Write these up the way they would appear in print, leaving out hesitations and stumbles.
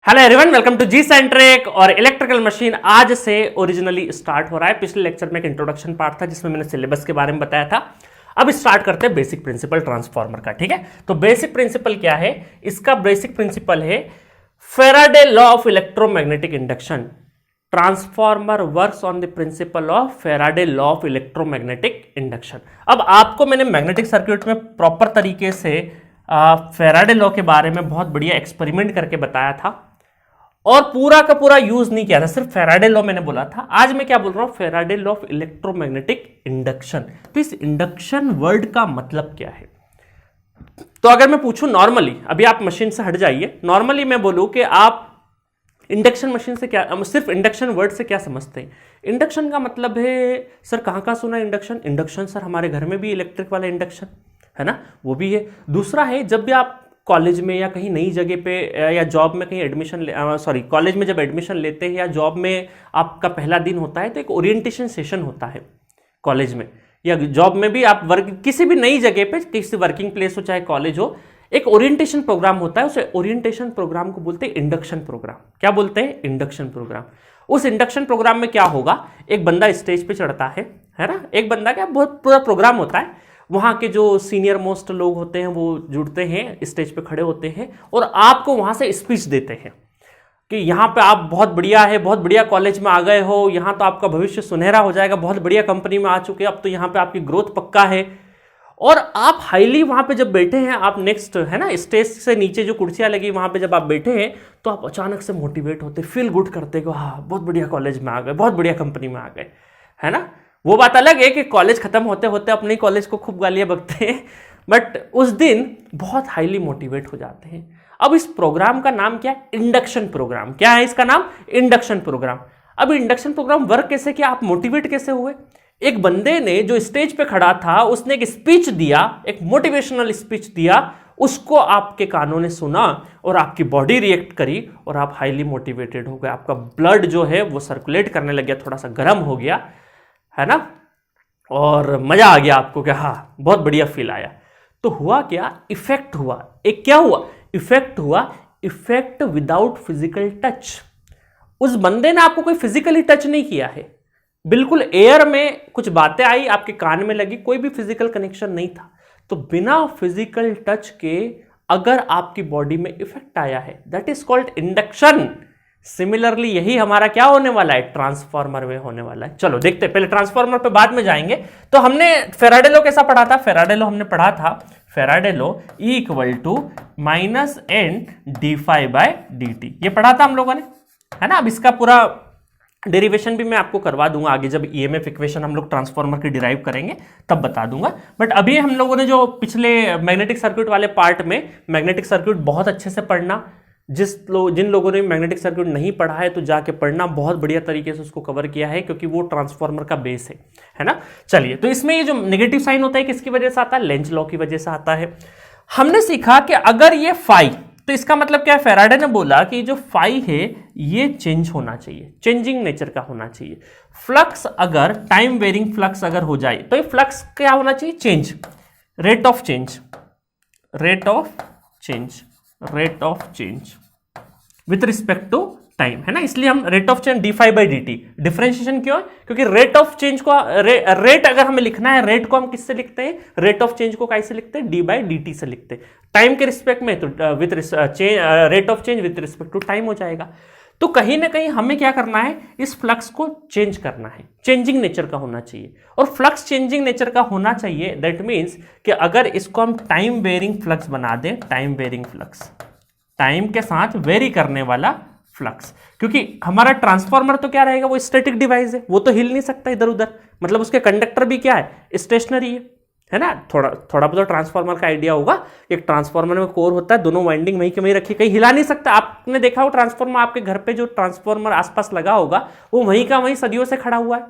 Hello everyone, welcome to G Centric. और electrical machine आज से ओरिजिनली स्टार्ट हो रहा है। पिछले लेक्चर में एक इंट्रोडक्शन पार्ट था जिसमें मैंने सिलेबस के बारे में बताया था। अब स्टार्ट करते हैं बेसिक प्रिंसिपल ट्रांसफार्मर का। ठीक है, तो बेसिक प्रिंसिपल क्या है? इसका बेसिक प्रिंसिपल है Faraday law of electromagnetic induction. Transformer works on the principle of Faraday law of electromagnetic induction. अब आपको मैंने मैग्नेटिक सर्किट में प्रॉपर तरीके से फैराडे लॉ के बारे में बहुत बढ़िया एक्सपेरिमेंट करके बताया था और पूरा का पूरा यूज नहीं किया था, सिर्फ फैराडे लॉ मैंने बोला था। आज मैं क्या बोल रहा हूं? Faraday law of electromagnetic induction. तो इस इंडक्शन वर्ड का मतलब क्या है? तो अगर मैं पूछूं नॉर्मली, अभी आप मशीन से हट जाइए, नॉर्मली मैं बोलूं कि आप इंडक्शन मशीन से क्या, सिर्फ इंडक्शन वर्ड से क्या समझते हैं? इंडक्शन का मतलब है सर, कहां कहां सुना इंडक्शन? इंडक्शन सर हमारे घर में भी इलेक्ट्रिक वाला इंडक्शन है ना, वो भी है। दूसरा है जब भी आप कॉलेज में या कहीं नई जगह पे या जॉब में कहीं एडमिशन कॉलेज में जब एडमिशन लेते हैं या जॉब में आपका पहला दिन होता है तो एक ओरिएंटेशन सेशन होता है कॉलेज में या जॉब में भी। आप वर्क किसी भी नई जगह पे, किसी वर्किंग प्लेस हो चाहे कॉलेज हो, एक ओरिएंटेशन प्रोग्राम होता है। उसे ओरिएंटेशन प्रोग्राम को बोलते हैं इंडक्शन प्रोग्राम। क्या बोलते हैं? Induction programme. उस इंडक्शन प्रोग्राम में क्या होगा? एक बंदा स्टेज पे चढ़ता है ना, एक बंदा, क्या बहुत पूरा प्रोग्राम होता है। वहाँ के जो सीनियर मोस्ट लोग होते हैं वो जुड़ते हैं, स्टेज पे खड़े होते हैं और आपको वहाँ से स्पीच देते हैं कि यहाँ पे आप बहुत बढ़िया है, बहुत बढ़िया कॉलेज में आ गए हो, यहाँ तो आपका भविष्य सुनहरा हो जाएगा, बहुत बढ़िया कंपनी में आ चुके हैं, अब तो यहाँ पे आपकी ग्रोथ पक्का है। और आप हाईली वहाँ पे जब बैठे हैं, आप नेक्स्ट है ना, स्टेज से नीचे जो कुर्सियाँ लगी वहाँ पे जब आप बैठे हैं तो आप अचानक से मोटिवेट होते, फील गुड करते कि हाँ बहुत बढ़िया कॉलेज में आ गए, बहुत बढ़िया कंपनी में आ गए, है ना। वो बात अलग है कि कॉलेज खत्म होते होते अपने कॉलेज को खूब गालियां बकते हैं, बट उस दिन बहुत हाईली मोटिवेट हो जाते हैं। अब इस प्रोग्राम का नाम क्या है? Induction programme. क्या है इसका नाम? Induction programme. अब इंडक्शन प्रोग्राम वर्क कैसे किया? आप मोटिवेट कैसे हुए? एक बंदे ने जो स्टेज पे खड़ा था उसने एक स्पीच दिया, एक मोटिवेशनल स्पीच दिया, उसको आपके कानों ने सुना और आपकी बॉडी रिएक्ट करी और आप हाईली मोटिवेटेड हो गए। आपका ब्लड जो है वो सर्कुलेट करने लग गया, थोड़ा सा गर्म हो गया, है ना, और मजा आ गया आपको कि हाँ बहुत बढ़िया फील आया। तो हुआ क्या? इफेक्ट हुआ। एक क्या हुआ? इफेक्ट हुआ। Effect without physical touch. उस बंदे ने आपको कोई फिजिकली टच नहीं किया है, बिल्कुल एयर में कुछ बातें आई, आपके कान में लगी, कोई भी फिजिकल कनेक्शन नहीं था। तो बिना फिजिकल टच के अगर आपकी बॉडी में इफेक्ट आया है, that is called induction. Similarly यही हमारा क्या होने वाला है? ट्रांसफार्मर में होने वाला है। चलो देखते हैं, पहले ट्रांसफार्मर पे बाद में जाएंगे। तो हमने फैराडे लॉ कैसा पढ़ा था? फैराडे लॉ हमने पढ़ा था, Faraday law E equal to minus N D phi by D T, ये पढ़ा था हम लोगों ने, है ना। अब इसका पूरा डेरिवेशन भी मैं आपको करवा दूंगा आगे, जब ईएमएफ इक्वेशन हम लोग ट्रांसफार्मर की डिराइव करेंगे तब बता दूंगा। बट अभी हम लोगों ने जो पिछले मैग्नेटिक सर्किट वाले पार्ट में, मैग्नेटिक सर्किट बहुत अच्छे से पढ़ना, जिन लोगों ने मैग्नेटिक सर्किट नहीं पढ़ा है तो जाके पढ़ना, बहुत बढ़िया तरीके से उसको कवर किया है क्योंकि वो ट्रांसफार्मर का बेस है ना। चलिए, तो इसमें ये जो नेगेटिव साइन होता है किसकी वजह से आता है? लेंज लॉ की वजह से आता है। हमने सीखा कि अगर ये फाई, तो इसका मतलब क्या है? फैराडे ने बोला कि जो फाई है ये चेंज होना चाहिए, चेंजिंग नेचर का होना चाहिए। फ्लक्स अगर टाइम वेरिंग फ्लक्स अगर हो जाए तो ये फ्लक्स क्या होना चाहिए? Change, rate of change, rate of change, rate of change with respect to time, है ना। इसलिए हम rate of change D phi by D T, differentiation क्यों है? क्योंकि रेट ऑफ चेंज को रेट अगर हमें लिखना है, रेट को हम किससे लिखते हैं? रेट ऑफ चेंज को कैसे लिखते हैं? डी बाई डी टी से लिखते हैं। टाइम के रिस्पेक्ट में तो with rate of change with respect to time हो जाएगा। तो कहीं ना कहीं हमें क्या करना है? इस फ्लक्स को चेंज करना है, चेंजिंग नेचर का होना चाहिए। और फ्लक्स चेंजिंग नेचर का होना चाहिए, दैट मीन्स कि अगर इसको हम टाइम वेरिंग फ्लक्स बना दें, टाइम वेरिंग फ्लक्स, टाइम के साथ वेरी करने वाला फ्लक्स, क्योंकि हमारा ट्रांसफार्मर तो क्या रहेगा? वो स्टैटिक डिवाइस है, वो तो हिल नहीं सकता इधर उधर, मतलब उसके कंडक्टर भी क्या है? स्टेशनरी है ना। थोड़ा बहुत ट्रांसफार्मर का आइडिया होगा। एक ट्रांसफार्मर में कोर होता है, दोनों वाइंडिंग वहीं के वहीं रखी, कहीं हिला नहीं सकता। आपने देखा हो ट्रांसफार्मर, आपके घर पे जो ट्रांसफार्मर आसपास लगा होगा वो वहीं का वहीं सदियों से खड़ा हुआ है,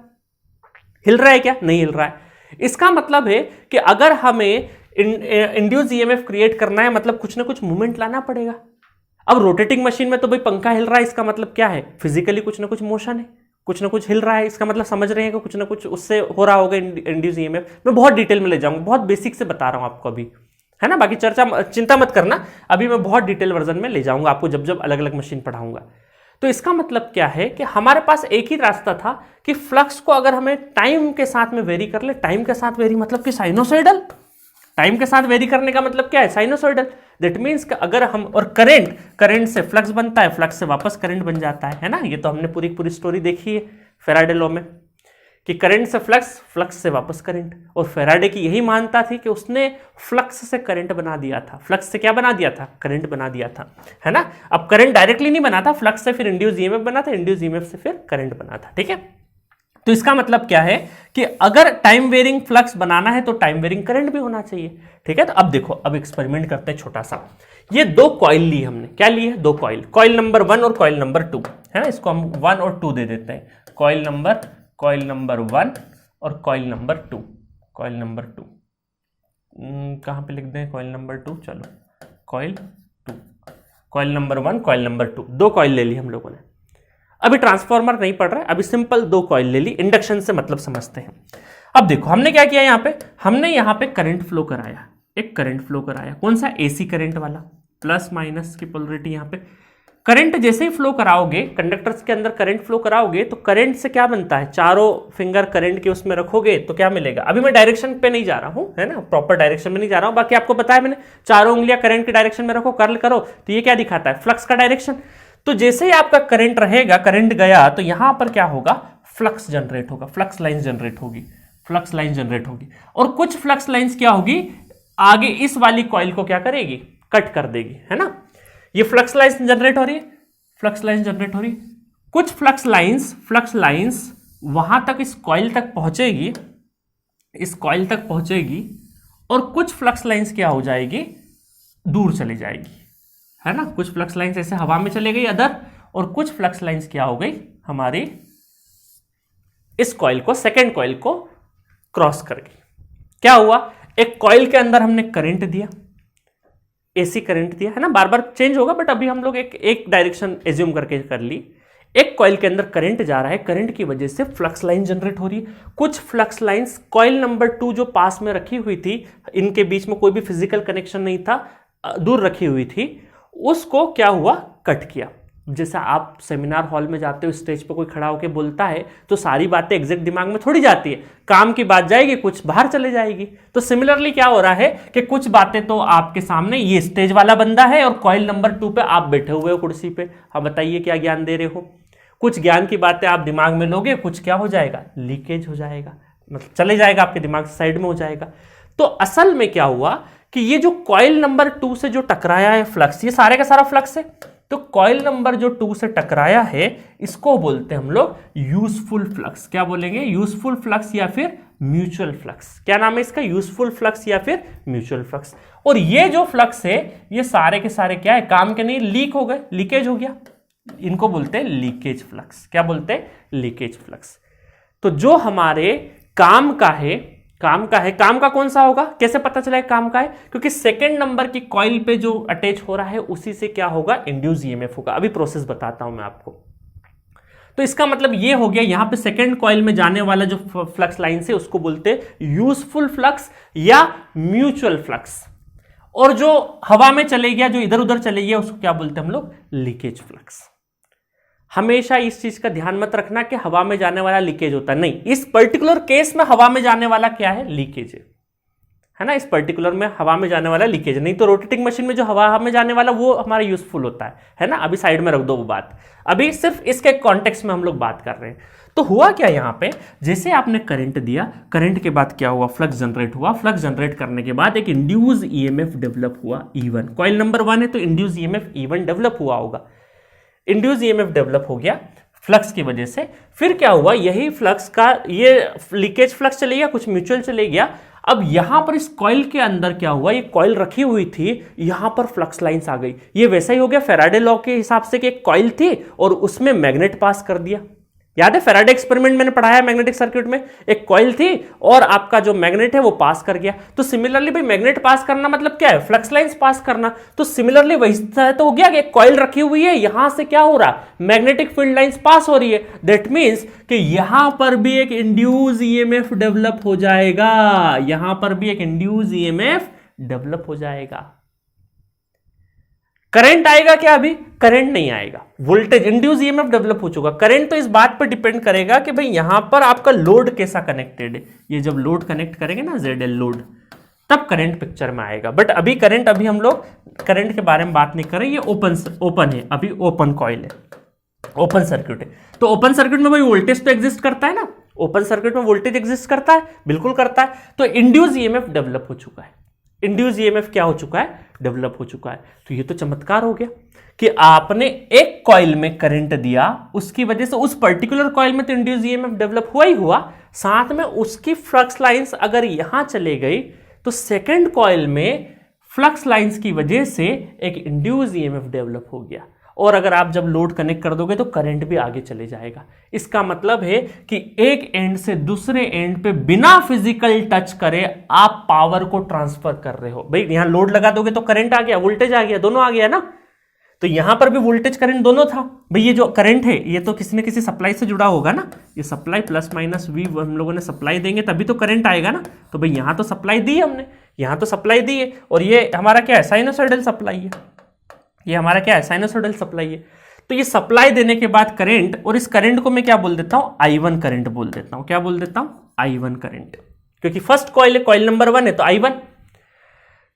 हिल रहा है क्या? नहीं हिल रहा है। इसका मतलब है कि अगर हमें इंड्यूस ईएमएफ क्रिएट करना है, मतलब कुछ ना कुछ मूवमेंट लाना पड़ेगा। अब रोटेटिंग मशीन में तो भाई पंखा हिल रहा है, इसका मतलब क्या है? फिजिकली कुछ ना कुछ मोशन है, कुछ ना कुछ हिल रहा है, इसका मतलब समझ रहे हैं कि कुछ ना कुछ उससे हो रहा होगा इंड्यूस ईएमएफ। मैं बहुत डिटेल में ले जाऊंगा, बहुत बेसिक से बता रहा हूं आपको अभी, है ना। बाकी चर्चा चिंता मत करना, अभी मैं बहुत डिटेल वर्जन में ले जाऊंगा आपको जब जब अलग अलग मशीन पढ़ाऊंगा। तो इसका मतलब क्या है कि हमारे पास एक ही रास्ता था कि फ्लक्स को अगर हमें टाइम के साथ में वेरी कर ले, टाइम के साथ वेरी मतलब कि साइनोसॉइडल, टाइम के साथ वेरी करने का मतलब क्या है, साइनोसॉइडल। दैट मीन्स कि अगर हम, और करंट से फ्लक्स बनता है, फ्लक्स से वापस करंट बन जाता है ना। ये तो हमने पूरी स्टोरी देखी है फैराडे लॉ में कि करंट से फ्लक्स, फ्लक्स से वापस करंट। और फैराडे की यही मान्यता थी कि उसने फ्लक्स से करंट बना दिया था, फ्लक्स से क्या बना दिया था, करंट बना दिया था, है ना। अब करंट डायरेक्टली नहीं बना था, फ्लक्स से फिर इंड्यूस ईएमएफ बना था, इंड्यूस ईएमएफ से फिर करंट बना था, ठीक है। तो इसका मतलब क्या है कि अगर टाइम वेरिंग फ्लक्स बनाना है तो टाइम वेरिंग करंट भी होना चाहिए, ठीक है। तो अब देखो, अब एक्सपेरिमेंट करते हैं छोटा सा। ये दो कॉइल ली हमने, क्या ली है, दो कॉइल, कॉइल नंबर 1 और कॉइल नंबर 2, है ना। इसको हम 1 और 2 दे देते हैं, कॉइल नंबर 1 और कॉइल नंबर 2, कॉइल नंबर 2 कहां पे लिख दें, कॉइल नंबर 2, चलो coil 2, coil number 1, coil number 2, दो कॉइल ले ली हम लोगों ने। अभी ट्रांसफॉर्मर नहीं पढ़ रहा है, अभी सिंपल दो कॉइल ले ली, इंडक्शन से मतलब समझते हैं। अब देखो हमने क्या किया, यहां पे हमने यहां पे करंट फ्लो कराया, एक करंट फ्लो कराया, कौन सा, एसी करंट वाला, प्लस माइनस की पोलरिटी यहां पे। करंट जैसे ही फ्लो कराओगे, कंडक्टर्स के अंदर करंट फ्लो कराओगे तो करंट से क्या बनता है, चारों फिंगर करंट के उसमें रखोगे तो क्या मिलेगा। अभी मैं डायरेक्शन पे नहीं जा रहा हूं, है ना, प्रॉपर डायरेक्शन में नहीं जा रहा हूं, बाकी आपको बताया मैंने, चारों उंगलियां करंट के डायरेक्शन में रखो, कर्ल करो, तो ये क्या दिखाता है, फ्लक्स का डायरेक्शन। तो जैसे ही आपका करंट रहेगा, करंट गया तो यहां पर क्या होगा, फ्लक्स जनरेट होगा, फ्लक्स लाइन जनरेट होगी, फ्लक्स लाइन जनरेट होगी। और कुछ फ्लक्स लाइंस क्या होगी, आगे इस वाली कॉइल को क्या करेगी, कट कर देगी, है ना। ये फ्लक्स लाइंस जनरेट हो रही है, फ्लक्स लाइंस जनरेट हो रही है। कुछ फ्लक्स लाइंस वहां तक, इस कॉइल तक पहुंचेगी, इस कॉइल तक पहुंचेगी, और कुछ फ्लक्स लाइंस क्या हो जाएगी, दूर चली जाएगी, है ना। कुछ फ्लक्स लाइंस ऐसे हवा में चले गई अदर, और कुछ फ्लक्स लाइंस क्या हो गई, हमारी इस कॉइल को, सेकेंड कॉइल को क्रॉस कर गई। क्या हुआ, एक कॉइल के अंदर हमने करंट दिया, एसी करंट दिया, है ना, बार बार चेंज होगा बट अभी हम लोग एक डायरेक्शन एज्यूम करके कर ली। एक कॉइल के अंदर करंट जा रहा है, करंट की वजह से फ्लक्स लाइन जनरेट हो रही है। कुछ फ्लक्स लाइंस कॉइल नंबर 2 जो पास में रखी हुई थी, इनके बीच में कोई भी फिजिकल कनेक्शन नहीं था, दूर रखी हुई थी, उसको क्या हुआ, कट किया। जैसे आप सेमिनार हॉल में जाते हो, स्टेज पर कोई खड़ा होकर बोलता है तो सारी बातें एग्जैक्ट दिमाग में थोड़ी जाती है, काम की बात जाएगी, कुछ बाहर चले जाएगी। तो सिमिलरली क्या हो रहा है कि कुछ बातें तो आपके सामने, ये स्टेज वाला बंदा है और कॉइल नंबर 2 पे आप बैठे हुए हो कुर्सी पे, आप बताइए क्या ज्ञान दे रहे हो। कुछ ज्ञान की बातें आप दिमाग में लोगे, कुछ क्या हो जाएगा, लीकेज हो जाएगा, मतलब चले जाएगा आपके दिमाग से, साइड में हो जाएगा। तो असल में क्या हुआ कि ये जो कॉइल नंबर 2 से जो टकराया है फ्लक्स, ये सारे का सारा फ्लक्स है। तो कॉइल नंबर जो 2 से टकराया है, इसको बोलते हैं हम लोग यूजफुल फ्लक्स। क्या बोलेंगे, यूजफुल फ्लक्स या फिर म्यूचुअल फ्लक्स। क्या नाम है इसका, यूजफुल फ्लक्स या फिर म्यूचुअल फ्लक्स। और ये जो फ्लक्स है, ये सारे के सारे क्या है, काम के नहीं, लीक हो गए, लीकेज हो गया, इनको बोलते हैं लीकेज फ्लक्स। क्या बोलते हैं, लीकेज फ्लक्स। तो जो हमारे काम का है, काम का कौन सा होगा, कैसे पता चला है काम का है, क्योंकि सेकंड नंबर की कॉइल पे जो अटैच हो रहा है उसी से क्या होगा, इंड्यूस ईएमएफ होगा। अभी प्रोसेस बताता हूं मैं आपको। तो इसका मतलब ये हो गया, यहां पे सेकंड कॉइल में जाने वाला जो फ्लक्स लाइन से, उसको बोलते हैं यूजफुल फ्लक्स या म्यूचुअल फ्लक्स। और जो हवा में चले गया, जो इधर उधर चले गया, उसको क्या बोलते हैं हम लोग, लीकेज फ्लक्स। हमेशा इस चीज का ध्यान मत रखना कि हवा में जाने वाला लीकेज होता है, नहीं, इस पर्टिकुलर केस में हवा में जाने वाला क्या है, लीकेज है ना। इस पर्टिकुलर में हवा में जाने वाला लीकेज, नहीं तो रोटेटिंग मशीन में जो हवा में जाने वाला वो हमारा यूजफुल होता है ना। अभी साइड में रख दो वो बात, अभी सिर्फ इसके कॉन्टेक्स्ट में हम लोग बात कर रहे हैं। तो हुआ क्या यहां पे, जैसे आपने करंट दिया, करंट के बाद क्या हुआ, फ्लक्स जनरेट हुआ, फ्लक्स जनरेट करने के बाद एक इंड्यूस ईएमएफ डेवलप हुआ, E1। कॉइल नंबर 1 है तो इंड्यूस ईएमएफ E1 डेवलप हुआ होगा। इंड्यूस ईएमएफ डेवलप हो गया फ्लक्स की वजह से। फिर क्या हुआ, यही फ्लक्स का ये लीकेज फ्लक्स चले गया, कुछ म्यूचुअल चले गया। अब यहां पर इस कॉइल के अंदर क्या हुआ, ये कॉइल रखी हुई थी, यहां पर फ्लक्स लाइंस आ गई। ये वैसा ही हो गया फैराडे लॉ के हिसाब से कि एक कॉइल थी और उसमें मैग्नेट पास कर दिया। याद है फैराडे एक्सपेरिमेंट मैंने पढ़ाया मैग्नेटिक सर्किट में, एक कॉइल थी और आपका जो मैग्नेट है वो पास कर गया। तो सिमिलरली भाई मैग्नेट पास करना मतलब क्या है, फ्लक्स लाइंस पास करना। तो सिमिलरली वही तो हो गया कि एक कॉइल रखी हुई है, यहां से क्या हो रहा, मैग्नेटिक फील्ड लाइंस पास हो रही है। दैट मींस कि यहां पर भी एक इंड्यूस ईएमएफ डेवलप हो जाएगा, यहां पर भी एक इंड्यूस ईएमएफ डेवलप हो जाएगा। करंट आएगा क्या? अभी करंट नहीं आएगा, वोल्टेज इंड्यूस ईएमएफ डेवलप हो चुका। करंट तो इस बात पर डिपेंड करेगा कि भाई यहां पर आपका लोड कैसा कनेक्टेड है। ये जब लोड कनेक्ट करेंगे ना ZL लोड, तब करंट पिक्चर में आएगा। बट अभी करंट, अभी हम लोग करंट के बारे में बात नहीं कर रहे, ये ओपन है, अभी ओपन कॉइल है, ओपन सर्किट है। तो ओपन सर्किट में भाई वोल्टेज तो एग्जिस्ट करता है ना, ओपन सर्किट में वोल्टेज एग्जिस्ट करता है, बिल्कुल करता है। तो इंड्यूस ईएमएफ डेवलप हो चुका है, इंड्यूस ईएमएफ क्या हो चुका है? डेवलप हो चुका है। तो ये तो चमत्कार हो गया कि आपने एक कॉइल में करंट दिया, उसकी वजह से उस पर्टिकुलर कॉइल में तो इंड्यूस ईएमएफ डेवलप हुआ ही हुआ, साथ में उसकी फ्लक्स लाइंस अगर यहां चले गई तो सेकंड कॉइल में फ्लक्स लाइंस की वजह से एक इंड्यूस ईएमएफ डेवलप हो गया। और अगर आप जब लोड कनेक्ट कर दोगे तो करंट भी आगे चले जाएगा। इसका मतलब है कि एक एंड से दूसरे एंड पे बिना फिजिकल टच करे आप पावर को ट्रांसफर कर रहे हो। भाई यहां लोड लगा दोगे तो करंट आ गया, वोल्टेज आ गया, दोनों आ गया ना। तो यहां पर भी वोल्टेज करंट दोनों था। भाई ये जो करंट है ये तो किसी न किसी सप्लाई से जुड़ा होगा ना, ये सप्लाई प्लस माइनस वी हम लोगों ने सप्लाई देंगे तभी तो करंट आएगा ना। तो भाई यहां तो सप्लाई दी हमने, यहां तो सप्लाई दी है, और ये हमारा क्या है? साइनोसॉइडल सप्लाई है। ये हमारा क्या है? साइनोसॉइडल सप्लाई है। तो ये सप्लाई देने के बाद करंट, और इस करंट को मैं क्या बोल देता हूं? I1 करंट बोल देता हूं। क्या बोल देता हूं? I1 करंट, क्योंकि फर्स्ट कॉइल है, कॉइल नंबर 1 है तो I1।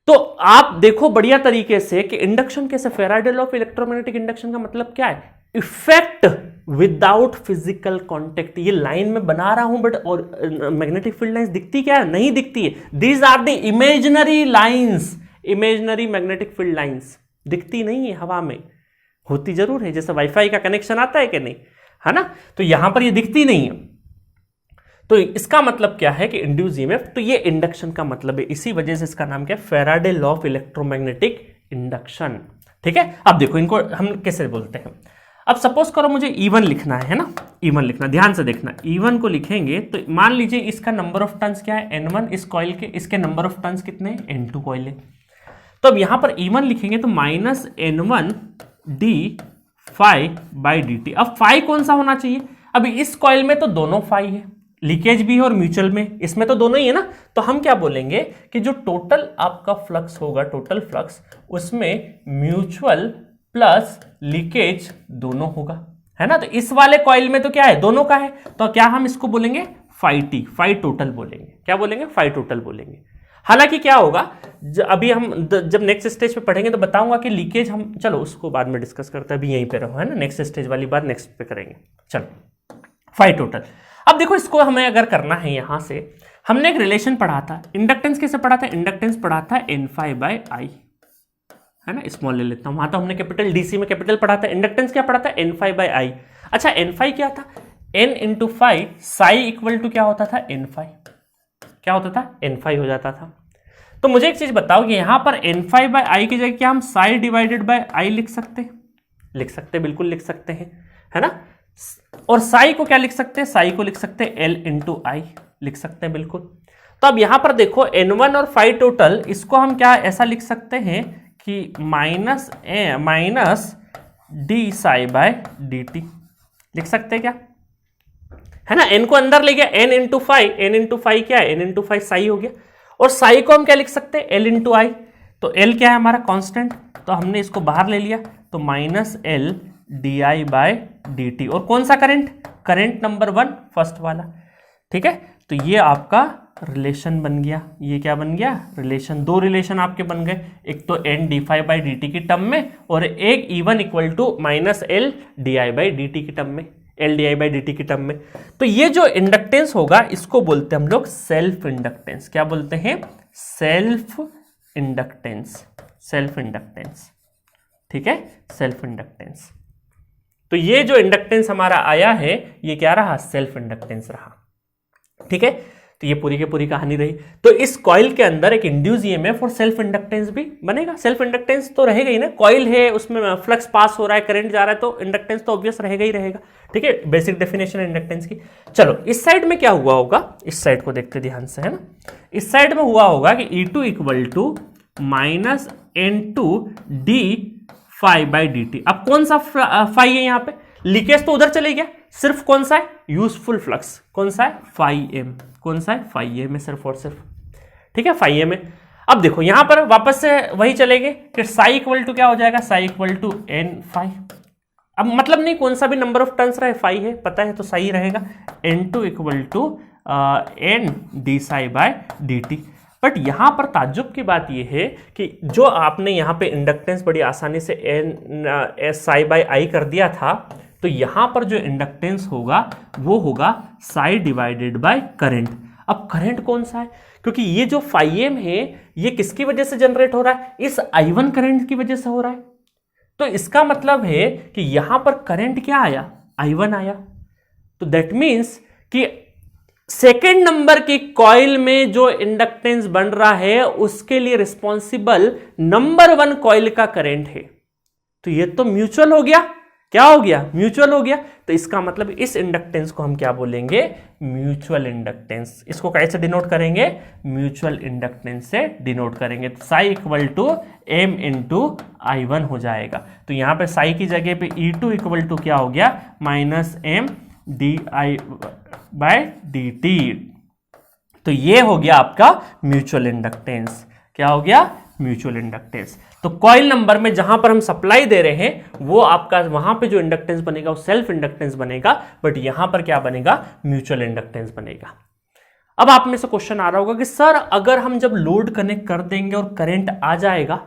तो आप देखो बढ़िया तरीके से कि इंडक्शन कैसे, Faraday law of electromagnetic induction का मतलब क्या है? Effect without physical contact. ये लाइन में बना रहा हूं बट और मैग्नेटिक फील्ड लाइंस दिखती क्या है? नहीं दिखती है। These are the imaginary lines, imaginary magnetic field lines दिखती नहीं है, हवा में होती जरूर है। जैसे वाईफाई का कनेक्शन आता है कि नहीं, है ना? तो यहां पर ये दिखती नहीं है। तो इसका मतलब क्या है कि इंड्यूस ईएमएफ, तो ये इंडक्शन का मतलब है। इसी वजह से इसका नाम क्या है? Faraday law of electromagnetic induction. ठीक है, अब देखो इनको हम कैसे बोलते हैं। अब सपोज करो मुझे E1 लिखना है ना, E1 लिखना, ध्यान से देखना। E1 को लिखेंगे तो मान लीजिए इसका नंबर ऑफ टर्न्स क्या है? N1 इस कॉइल के, इसके नंबर ऑफ टर्न्स कितने हैं? N2 कॉइल है। तो अब यहां पर E1 लिखेंगे तो minus N1 d phi by dt। अब फाई कौन सा होना चाहिए? अभी इस कॉइल में तो दोनों फाई है, लीकेज भी है और म्यूचुअल में, इसमें तो दोनों ही है ना। तो हम क्या बोलेंगे कि जो टोटल आपका फ्लक्स होगा, टोटल फ्लक्स, उसमें म्यूचुअल प्लस लीकेज दोनों होगा, है ना। तो इस वाले कॉइल में तो क्या है? दोनों का है। तो क्या हम इसको बोलेंगे? फाई टी, फाई टोटल बोलेंगे। क्या बोलेंगे? फाई टोटल बोलेंगे। हालांकि क्या होगा, अभी हम जब नेक्स्ट स्टेज पे पढ़ेंगे तो बताऊंगा कि लीकेज हम, चलो उसको बाद में डिस्कस करते हैं, अभी यहीं पे रहो, है ना। नेक्स्ट स्टेज वाली बात नेक्स्ट पे करेंगे। चलो फाई टोटल। अब देखो इसको हमें अगर करना है, यहां से हमने एक रिलेशन पढ़ा था। इंडक्टेंस कैसे पढ़ा था? इंडक्टेंस पढ़ा था N∅ बाई आई, है ना। स्मॉल ले लेता हूं, वहां तो हमने कैपिटल, डीसी में कैपिटल पढ़ा था। इंडक्टेंस क्या पढ़ा था? N∅ by I. अच्छा N∅ क्या था? N into phi, psi equal to क्या होता था? N∅। क्या होता था? N∅ हो जाता था। तो मुझे एक चीज बताओ कि यहां पर N∅ बाई आई की जगह क्या हम साई डिवाइडेड बाई आई लिख सकते? लिख सकते, बिल्कुल लिख सकते हैं, है ना। और साई को क्या लिख सकते हैं? साई को लिख सकते हैं L इंटू आई, लिख सकते हैं बिल्कुल। तो अब यहां पर देखो N1 और फाई टोटल, इसको हम क्या ऐसा लिख सकते हैं कि minus D psi by D T, लिख सकते हैं क्या, है ना। N को अंदर ले गया, N into phi, N into phi क्या है? N इंटू फाई साई हो गया। और साई को हम क्या लिख सकते हैं? L इंटू आई। तो L क्या है हमारा? कांस्टेंट, तो हमने इसको बाहर ले लिया, तो minus L D I by D T. और कौन सा करंट? करंट नंबर 1, फर्स्ट वाला। ठीक है, तो ये आपका रिलेशन बन गया। ये क्या बन गया? रिलेशन। दो रिलेशन आपके बन गए, एक तो N D phi by D T की टर्म में, और एक E1 equal to minus L D I by D T की टर्म में, L D I by D T की टर्म में। तो ये जो इंडक्टेंस होगा इसको बोलते हैं हम लोग सेल्फ इंडक्टेंस। क्या बोलते हैं? Self inductance, self inductance. ठीक है, सेल्फ इंडक्टेंस। तो ये जो इंडक्टेंस हमारा आया है ये क्या रहा? सेल्फ इंडक्टेंस रहा। ठीक है, तो ये पूरी की पूरी कहानी रही। तो इस कॉइल के अंदर एक इंड्यूस ईएमएफ और सेल्फ इंडक्टेंस भी बनेगा। सेल्फ इंडक्टेंस तो रहेगा ही ना, कॉइल है उसमें फ्लक्स पास हो रहा है, करंट जा रहा है, तो इंडक्टेंस तो ऑब्वियस रहेगा ही रहेगा। ठीक है, बेसिक डेफिनेशन है इंडक्टेंस की। चलो इस साइड में क्या हुआ होगा, इस साइड को देखते ध्यान से, है ना। इस साइड में हुआ होगा कि E2 equal to minus N2 D phi by D T. अब कौन सा फाई है यहाँ पे? लीकेज तो उधर चले गया, सिर्फ कौन सा है? Useful flux. कौन सा है? Phi M. कौन सा है? फाई एम है सिर्फ और सिर्फ। ठीक है, फाई एम है। अब देखो यहां पर वापस से वही चलेंगे कि साई इक्वल टू क्या हो जाएगा, psi equal to N phi. अब मतलब नहीं कौन सा भी नंबर ऑफ टर्न्स रहे, फाई है पता है तो सही रहेगा, N2 equal to N D psi by D T. But यहां पर ताज्जुब की बात यह है कि जो आपने यहां पे इंडक्टेंस बड़ी आसानी से एन एस साई बाय आई कर दिया था, तो यहां पर जो इंडक्टेंस होगा वो होगा साई डिवाइडेड बाय करंट। अब करंट कौन सा है, क्योंकि ये जो फाइएम है ये किसकी वजह से जनरेट हो रहा है, इस I1 करंट की वजह से हो रहा है। तो इसका मतलब है कि यहां पर करंट क्या आया, I1 आया। तो दैट मीन्स कि सेकेंड नंबर की कॉइल में जो इंडक्टेंस बन रहा है उसके लिए रिस्पॉन्सिबल नंबर 1 कॉइल का करंट है। तो ये तो म्यूचुअल हो गया, क्या हो गया, म्यूचुअल हो गया। तो इसका मतलब इस इंडक्टेंस को हम क्या बोलेंगे, म्यूचुअल इंडक्टेंस। इसको कैसे डिनोट करेंगे, म्यूचुअल इंडक्टेंस से डिनोट करेंगे। तो psi equal to M into I1 हो जाएगा। तो यहां पे साई की जगह पे E2 इक्वल टू क्या हो गया, minus M D I by D T. तो ये हो गया आपका म्यूचुअल इंडक्टेंस। क्या हो गया, म्यूचुअल इंडक्टेंस। तो कॉइल नंबर में जहां पर हम सप्लाई दे रहे हैं वो आपका वहां पे जो इंडक्टेंस बनेगा वो सेल्फ इंडक्टेंस बनेगा, बट यहां पर क्या बनेगा, म्यूचुअल इंडक्टेंस बनेगा। अब आप में से क्वेश्चन आ रहा होगा कि सर अगर हम जब लोड कनेक्ट कर देंगे और करंट आ जाएगा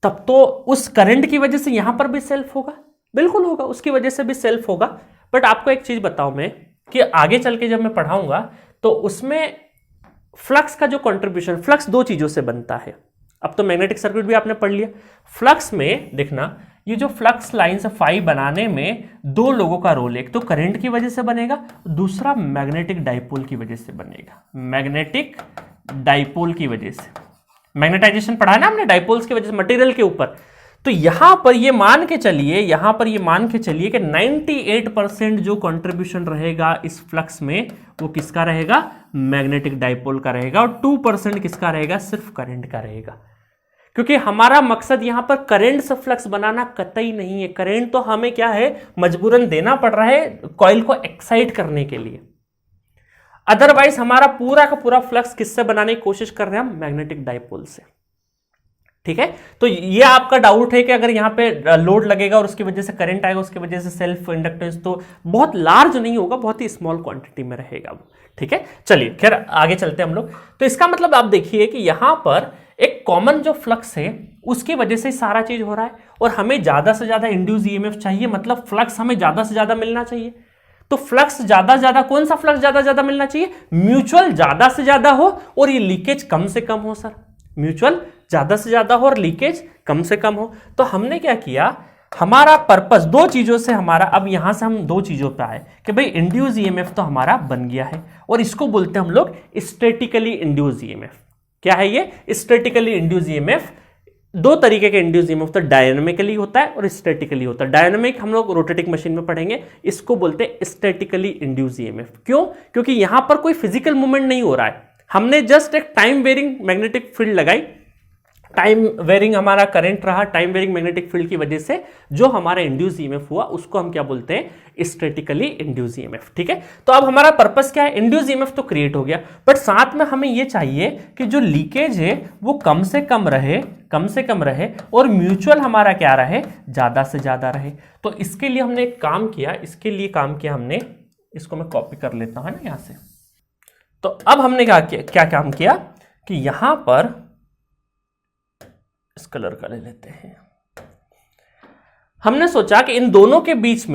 तब तो उस करंट की वजह से यहां पर भी सेल्फ होगा। बिल्कुल होगा, उसकी वजह से भी सेल्फ होगा। बट आपको एक चीज बताऊं मैं कि आगे चल के जब मैं पढ़ाऊंगा तो उसमें फ्लक्स का जो कंट्रीब्यूशन, फ्लक्स दो चीजों से बनता है। अब तो मैग्नेटिक सर्किट भी आपने पढ़ लिया। फ्लक्स में देखना ये जो फ्लक्स लाइन से फाई बनाने में दो लोगों का रोल है, एक तो करंट की वजह से बनेगा, दूसरा मैग्नेटिक डाइपोल की वजह से बनेगा। मैग्नेटिक डाइपोल की वजह से, मैग्नेटाइजेशन पढ़ा है ना हमने डाइपोल्स की वजह से मटेरियल के ऊपर। तो यहां पर ये मान के चलिए, यहां पर ये मान के चलिए कि 98% जो कंट्रीब्यूशन रहेगा इस फ्लक्स में वो किसका रहेगा, मैग्नेटिक डाइपोल का रहेगा, और 2% किसका रहेगा, सिर्फ करंट का रहेगा। क्योंकि हमारा मकसद यहां पर करंट से फ्लक्स बनाना कतई नहीं है। करंट तो हमें क्या है, मजबूरन देना पड़ रहा है कॉइल को एक्साइट करने के लिए। अदरवाइज हमारा पूरा का पूरा फ्लक्स किससे बनाने की कोशिश कर रहे हैं हम, मैग्नेटिक डाइपोल से। ठीक है, तो ये आपका डाउट है कि अगर यहां पे लोड लगेगा और उसकी वजह से करंट आएगा, उसकी वजह से सेल्फ इंडक्टेंस तो बहुत लार्ज नहीं होगा, बहुत ही स्मॉल क्वांटिटी में रहेगा वो। ठीक है, चलिए खैर आगे चलते हैं हम लोग। तो इसका मतलब आप देखिए कि यहां पर एक कॉमन जो फ्लक्स है उसकी वजह से सारा चीज हो रहा है, और हमें ज्यादा से ज्यादा इंड्यूस ईएमएफ चाहिए, मतलब फ्लक्स हमें ज्यादा से ज्यादा मिलना चाहिए। तो फ्लक्स ज्यादा ज्यादा, कौन सा फ्लक्स ज्यादा ज्यादा मिलना चाहिए, म्यूचुअल ज्यादा से ज्यादा हो और ये लीकेज कम से कम हो। सर म्यूचुअल ज्यादा से ज्यादा हो और लीकेज कम से कम हो। तो हमने क्या किया, हमारा पर्पस दो चीजों से हमारा, अब यहां से हम दो चीजों पे आए कि भाई इंड्यूस ईएमएफ तो हमारा बन गया है, और इसको बोलते हैं हम लोग स्टैटिकली इंड्यूस ईएमएफ। क्या है ये, स्टैटिकली इंड्यूस ईएमएफ। दो तरीके के इंड्यूस ईएमएफ होता है, डायनामिकली होता है और स्टैटिकली होता है। डायनामिक हम लोग रोटेटिंग मशीन में पढ़ेंगे, इसको बोलते हैं स्टैटिकली इंड्यूस ईएमएफ। क्यों, क्योंकि यहां पर कोई फिजिकल मूवमेंट नहीं हो रहा है, हमने जस्ट एक टाइम वेरिंग मैग्नेटिक फील्ड लगाई, टाइम वेरिंग हमारा करंट रहा, टाइम वेरिंग मैग्नेटिक फील्ड की वजह से जो हमारा इंड्यूस ईएमएफ हुआ उसको हम क्या बोलते हैं, स्टैटिकली इंड्यूस ईएमएफ। ठीक है, तो अब हमारा पर्पस क्या है, इंड्यूस ईएमएफ तो क्रिएट हो गया, बट साथ में हमें ये चाहिए कि जो लीकेज है वो कम से कम रहे, कम से कम रहे, और म्यूचुअल हमारा क्या रहे, ज्यादा से ज्यादा रहे। तो इसके लिए हमने एक काम किया, इसके लिए काम किया हमने, इसको मैं कॉपी कर लेता हूं ना यहां से। तो अब हमने क्या काम किया कि यहां पर इस कलर का ले लेते हैं। हमने सोचा कि इन दोनों के बीच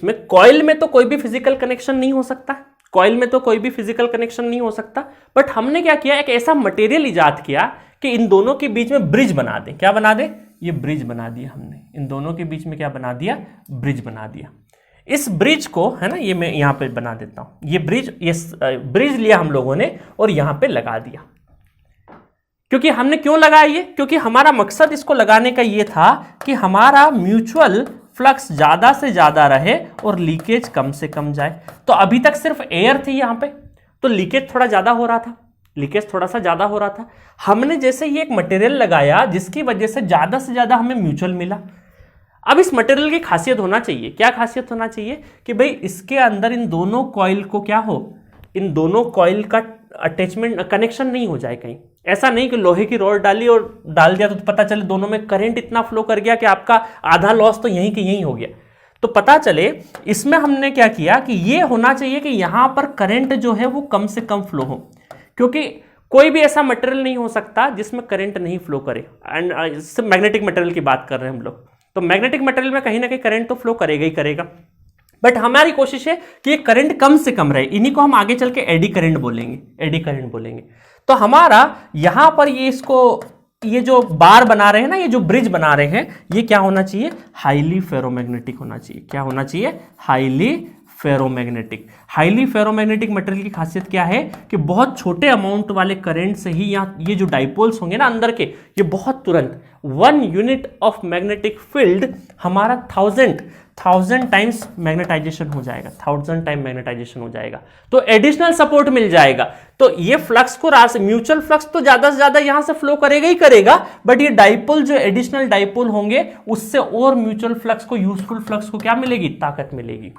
में कॉइल में तो कोई भी फिजिकल कनेक्शन नहीं हो सकता, कॉइल में तो कोई भी फिजिकल कनेक्शन नहीं हो सकता, बट हमने क्या किया, एक ऐसा मटेरियल इजाद किया कि इन दोनों के बीच में ब्रिज बना दे। क्या बना दे, ये ब्रिज बना दिया हमने, इन दोनों के बीच में क्या बना दिया, ब्रिज बना दिया। इस ब्रिज को है ना, ये मैं यहां पे बना देता हूं, ये ब्रिज लिया हम लोगों ने और यहां पे लगा दिया। क्योंकि हमने क्यों लगाया ये, क्योंकि हमारा मकसद इसको लगाने का ये था कि हमारा म्यूचुअल फ्लक्स ज्यादा से ज्यादा रहे और लीकेज कम से कम जाए। तो अभी तक सिर्फ एयर थी यहां पे, तो लीकेज थोड़ा ज्यादा हो रहा था, लीकेज थोड़ा सा ज्यादा हो रहा था। हमने जैसे ये एक मटेरियल लगाया जिसकी वजह से ज्यादा हमें म्यूचुअल मिला। अब इस मटेरियल की खासियत होना चाहिए, क्या खासियत होना चाहिए कि भाई इसके अंदर इन दोनों कॉइल को क्या हो, इन दोनों कॉइल का अटैचमेंट कनेक्शन नहीं हो जाए कहीं। ऐसा नहीं कि लोहे की रॉड डाली और डाल दिया तो पता चले दोनों में करंट इतना फ्लो कर गया कि आपका आधा लॉस तो यहीं के यहीं हो गया। तो पता चले इसमें हमने क्या किया कि ये होना चाहिए कि यहां पर करंट जो है वो कम से कम फ्लो हो, क्योंकि कोई भी ऐसा मटेरियल नहीं हो सकता जिसमें करंट नहीं फ्लो करे। एंड मैग्नेटिक मटेरियल की बात कर रहे हैं हम लोग, तो मैग्नेटिक मटेरियल में कहीं ना कहीं करंट तो फ्लो करेगा ही करेगा, बट हमारी कोशिश है कि ये करंट कम से कम रहे। इन्हीं को हम आगे चल के एडी करंट बोलेंगे, एडी करंट बोलेंगे। तो हमारा यहां पर ये जो बार बना रहे हैं ना, ये जो ब्रिज बना रहे हैं, ये क्या होना चाहिए, हाईली फेरोमैग्नेटिक होना चाहिए। क्या होना चाहिए, highly ferromagnetic. Highly ferromagnetic material की खासियत क्या है कि बहुत छोटे अमाउंट वाले करंट से ही यहाँ ये जो डाइपोल्स होंगे ना अंदर के, ये बहुत तुरंत 1 यूनिट ऑफ मैग्नेटिक फील्ड हमारा 1000 टाइम्स मैग्नेटाइजेशन हो जाएगा, 1000 टाइम मैग्नेटाइजेशन हो जाएगा, तो एडिशनल सपोर्ट मिल जाएगा। तो ये फ्लक्स को म्यूचुअल फ्लक्स तो ज्यादा से ज्यादा यहां से फ्लो करेगा ही करेगा, बट ये डाइपोल जो एडिशनल डाइपोल होंगे उससे और म्यूचुअल फ्लक्स को, यूजफुल फ्लक्स को क्या मिलेगी, ताकत मिलेगी।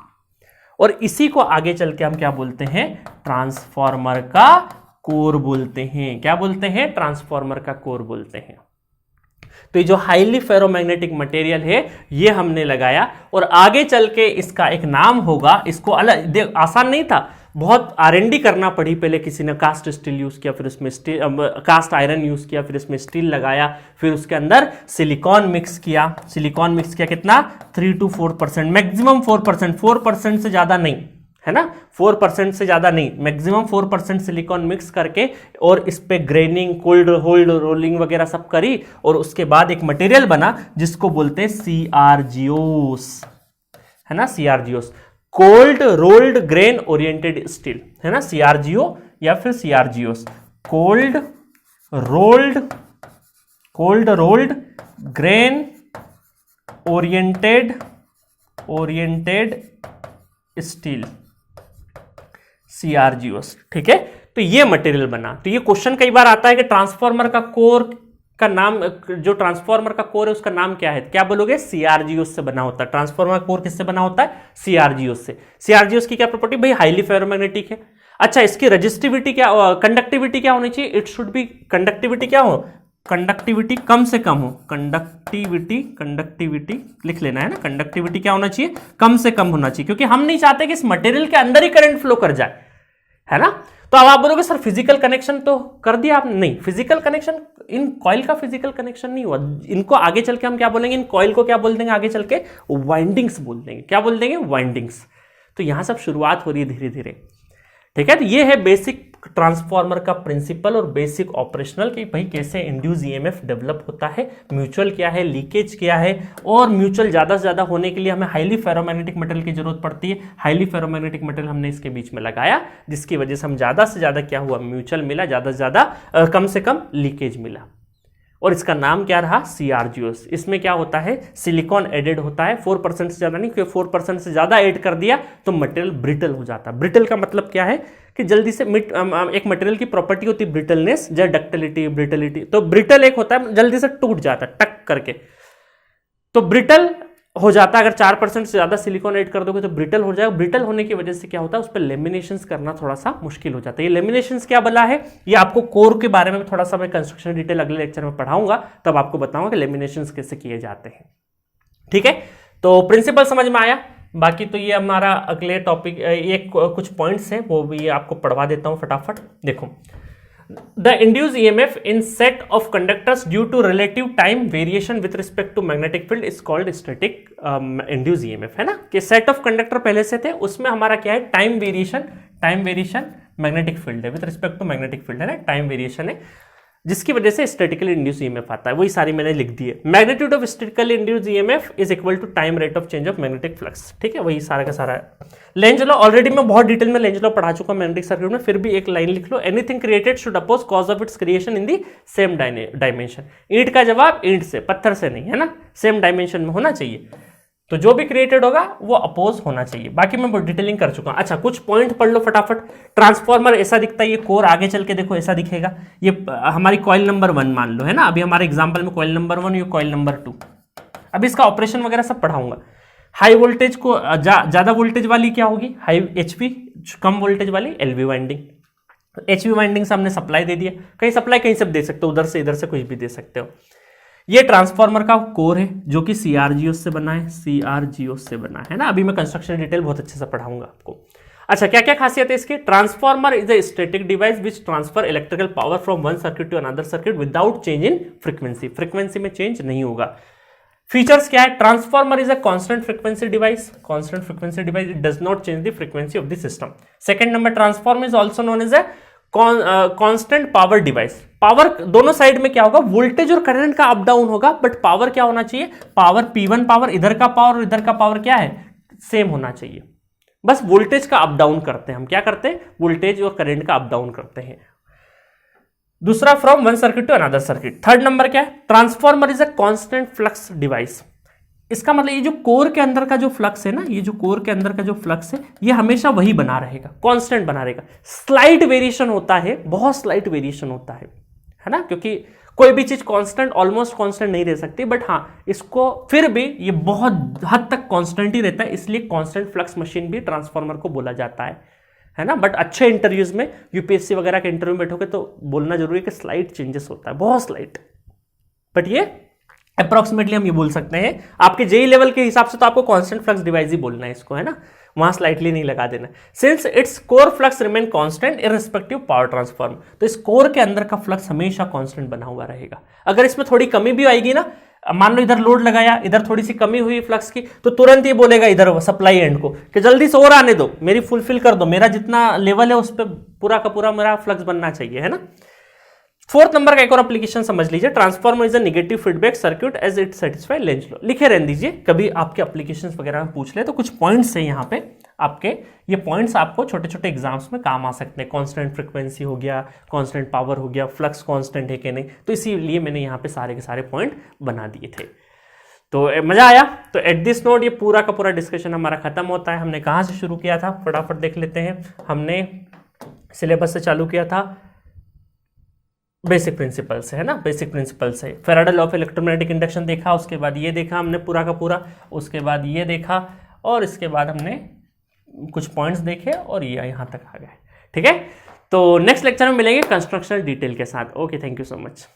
और इसी को आगे चल के हम क्या बोलते हैं, ट्रांसफॉर्मर का कोर बोलते हैं। क्या बोलते हैं, ट्रांसफॉर्मर का कोर बोलते हैं। तो ये जो हाईली फेरोमैग्नेटिक मटेरियल है ये हमने लगाया, और आगे चल के इसका एक नाम होगा। इसको अलग आसान नहीं था, बहुत R&D करना पड़ी। पहले किसी ने कास्ट स्टील यूज किया, फिर उसमें कास्ट आयरन यूज किया, फिर इसमें स्टील लगाया, फिर उसके अंदर सिलिकॉन मिक्स किया। सिलिकॉन मिक्स किया कितना, 3 to 4%, मैक्सिमम 4% से ज्यादा नहीं, है ना, 4% से ज्यादा नहीं, मैक्सिमम 4% सिलिकॉन मिक्स करके, और इस पे ग्रेनिंग, कोल्ड होल्ड रोलिंग वगैरह सब करी, और उसके बाद एक मटेरियल बना जिसको बोलते हैं CRGOs, है ना, CRGOs, cold rolled grain oriented steel, है ना, CRGO या फिर CRGOs, cold rolled grain oriented steel, CRGOs। ठीक है, तो ये मटेरियल बना। तो ये क्वेश्चन कई बार आता है कि ट्रांसफार्मर का कोर का नाम, जो ट्रांसफार्मर का कोर है उसका नाम क्या है, क्या बोलोगे, CRGOs से बना होता है। ट्रांसफार्मर का कोर किससे बना होता है, CRGOs से। CRGOs की क्या प्रॉपर्टी, भाई हाईली फेरोमैग्नेटिक है। अच्छा, इसकी रेजिस्टिविटी क्या, कंडक्टिविटी क्या होनी चाहिए, इट शुड बी, कंडक्टिविटी क्या हो, कंडक्टिविटी कम से कम हो, कंडक्टिविटी लिख लेना है ना, कंडक्टिविटी क्या होना चाहिए, कम से कम होना चाहिए, क्योंकि हम नहीं चाहते कि इस मटेरियल के अंदर ही करंट फ्लो कर जाए, है ना। तो अब आप बोलोगे सर फिजिकल कनेक्शन तो कर दिया आपने, नहीं, फिजिकल कनेक्शन, इन कॉइल का फिजिकल कनेक्शन नहीं हुआ। इनको आगे चल के हम क्या बोलेंगे, इन कॉइल को क्या बोल देंगे, आगे चल के वाइंडिंग्स बोल देंगे। क्या बोल देंगे, वाइंडिंग्स। तो यहां सब शुरुआत हो रही है धीरे धीरे। ठीक है, तो ये है बेसिक ट्रांसफार्मर का प्रिंसिपल और बेसिक ऑपरेशनल, कि भाई कैसे इंड्यूस ईएमएफ डेवलप होता है, म्यूचुअल क्या है, लीकेज क्या है, और म्यूचुअल ज्यादा से ज्यादा होने के लिए हमें हाईली फेरोमैग्नेटिक मटेरियल की जरूरत पड़ती है। हाईली फेरोमैग्नेटिक मटेरियल हमने इसके बीच में लगाया, जिसकी वजह से हम ज्यादा से ज्यादा क्या हुआ, म्यूचुअल मिला, ज्यादा से ज्यादा कम से कम लीकेज मिला, और इसका नाम क्या रहा, CRGOs। इसमें क्या होता है, सिलिकॉन एडेड होता है, 4% से ज्यादा नहीं, क्योंकि 4% से ज्यादा ऐड कर दिया तो मटेरियल ब्रिटल हो जाता है। ब्रिटल का मतलब क्या है कि जल्दी से एक मटेरियल की प्रॉपर्टी होती है ब्रिटलनेस, जैसे डक्टिलिटी, ब्रिटलिटी। तो ब्रिटल एक होता है जल्दी से टूट जाता है टक करके, तो ब्रिटल हो जाता है। अगर 4% से ज्यादा सिलिकॉन ऐड कर दोगे तो ब्रिटल हो जाएगा। ब्रिटल होने की वजह से क्या होता है, उस पर लेमिनेशंस करना थोड़ा सा मुश्किल हो जाता है। ये लेमिनेशंस क्या बला है, ये आपको कोर के बारे में थोड़ा सा मैं कंस्ट्रक्शन डिटेल अगले लेक्चर में पढ़ाऊंगा, तब आपको बताऊंगा कि लेमिनेशंस कैसे किए जाते हैं। ठीक है, तो प्रिंसिपल समझ में आया। बाकी तो ये हमारा अगले टॉपिक, एक कुछ पॉइंट्स हैं वो भी आपको पढ़वा देता हूं फटाफट। देखो, The induced EMF in set of conductors due to relative time variation with respect to magnetic field is called static induced EMF, है ना, कि set of conductor पहले से थे, उसमें हमारा क्या है, टाइम वेरिएशन मैग्नेटिक फील्ड है, with respect to magnetic field, है ना, टाइम वेरिएशन है, जिसकी वजह से स्टैटिकली इंड्यूस ईएमएफ आता है। वही सारी मैंने लिख दी है। Magnitude of statically induce EMF is equal to time rate of change of magnetic flux. ठीक है, वही सारा का सारा है। लेंज लॉ ऑलरेडी मैं बहुत डिटेल में लेंज लॉ पढ़ा चुका मैग्नेटिक सर्किट में, फिर भी एक लाइन लिख लो, anything created should oppose cause of its creation in the same dimension. ईंट का जवाब ईंट से, पत्थर से नहीं, है ना, सेम डायमेंशन में होना चाहिए। तो जो भी क्रिएटेड होगा वो अपोज होना चाहिए। बाकी मैं बहुत डिटेलिंग कर चुका हूं। अच्छा, कुछ पॉइंट पढ़ लो फटाफट। ट्रांसफॉर्मर ऐसा दिखता है, ये कोर आगे चल के देखो ऐसा दिखेगा। ये हमारी कॉइल नंबर 1 मान लो, है ना, अभी हमारे एग्जांपल में कॉइल नंबर 1, ये कॉइल नंबर 2। अभी इसका ऑपरेशन वगैरह सब पढ़ाऊंगा। हाई वोल्टेज को ज्यादा वोल्टेज वाली क्या होगी, हाई एचपी, कम वोल्टेज वाली एलवी वाइंडिंग। HV वाइंडिंग से हमने सप्लाई दे दिया, कहीं सप्लाई कहीं से दे सकते हो, उधर से इधर से कुछ भी दे सकते हो। ये ट्रांसफार्मर का कोर है जो कि CRGO से बना है, CRGO से बना है ना। अभी मैं कंस्ट्रक्शन डिटेल बहुत अच्छे से पढ़ाऊंगा आपको। अच्छा, क्या क्या खासियत है इसकी? Transformer is a static device which transfer electrical power from one circuit to another circuit without change in frequency, frequency में चेंज नहीं होगा। फीचर्स क्या है? Transformer is a constant frequency device, constant frequency device, it does not change the frequency of the system. Second number, transformer is also known as a constant power device. Power दोनों side में क्या होगा? Voltage और current का up down होगा, but power क्या होना चाहिए? पावर P1 पावर, इधर का पावर और इधर का पावर क्या है? सेम होना चाहिए। बस वोल्टेज का अप डाउन करते हैं हम, क्या करते हैं? वोल्टेज और करंट का अप डाउन करते हैं। दूसरा, from one circuit to another circuit. Third number क्या है? Transformer is a constant flux device. इसका मतलब ये जो कोर के अंदर का जो फ्लक्स है ना, ये जो कोर के अंदर का जो फ्लक्स है, ये हमेशा वही बना रहेगा, कांस्टेंट बना रहेगा। स्लाइट वेरिएशन होता है, बहुत स्लाइट वेरिएशन होता है ना, क्योंकि कोई भी चीज कांस्टेंट, ऑलमोस्ट कांस्टेंट नहीं रह सकती, बट हाँ इसको फिर भी ये बहुत हद तक कांस्टेंट ही रहता है, इसलिए कांस्टेंट फ्लक्स मशीन भी ट्रांसफार्मर को बोला जाता है ना। बट अच्छे इंटरव्यूज में, यूपीएससी वगैरह के इंटरव्यू में बैठोगे तो बोलना जरूरी है कि स्लाइट चेंजेस होता है, बहुत स्लाइट, बट ये अप्रोक्सीमेटली हम ये बोल सकते हैं। आपके जेई लेवल के हिसाब से तो आपको कांस्टेंट फ्लक्स डिवाइस ही बोलना है इसको, है ना, वहां स्लाइटली नहीं लगा देना। Since its core flux remain constant irrespective power transform, तो इस कोर के अंदर का फ्लक्स हमेशा कांस्टेंट बना हुआ रहेगा। अगर इसमें थोड़ी कमी भी आएगी ना, मान लो इधर लोड लगाया, इधर थोड़ी सी कमी हुई फ्लक्स की, तो तुरंत ये बोलेगा इधर सप्लाई एंड को कि जल्दी से और आने दो, मेरी फुलफिल कर दो, मेरा जितना लेवल है उस पर पूरा का पूरा मेरा फ्लक्स बनना चाहिए, है ना। फोर्थ नंबर का एक और एप्लीकेशन समझ लीजिए, transformer is a negative feedback circuit as it satisfy Lenz law. लिखे रहने दीजिए, कभी आपके एप्लीकेशंस वगैरह में पूछ ले तो कुछ पॉइंट्स है यहाँ पे आपके, ये पॉइंट्स आपको छोटे छोटे एग्जाम्स में काम आ सकते हैं। कांस्टेंट फ्रीक्वेंसी हो गया, कांस्टेंट पावर हो गया, फ्लक्स कांस्टेंट है कि नहीं, तो इसीलिए मैंने यहाँ पे सारे के सारे पॉइंट बना दिए थे। तो मजा आया। तो एट दिस नोट ये पूरा का पूरा डिस्कशन हमारा खत्म होता है। हमने कहाँ से शुरू किया था, फटाफट देख लेते हैं। हमने सिलेबस से चालू किया था, बेसिक प्रिंसिपल से, है ना, बेसिक प्रिंसिपल से Faraday law of electromagnetic induction देखा, उसके बाद ये देखा हमने पूरा का पूरा, उसके बाद ये देखा, और इसके बाद हमने कुछ पॉइंट्स देखे और ये यहाँ तक आ गए। ठीक है, तो नेक्स्ट लेक्चर में मिलेंगे कंस्ट्रक्शन डिटेल के साथ। Okay, thank you so much.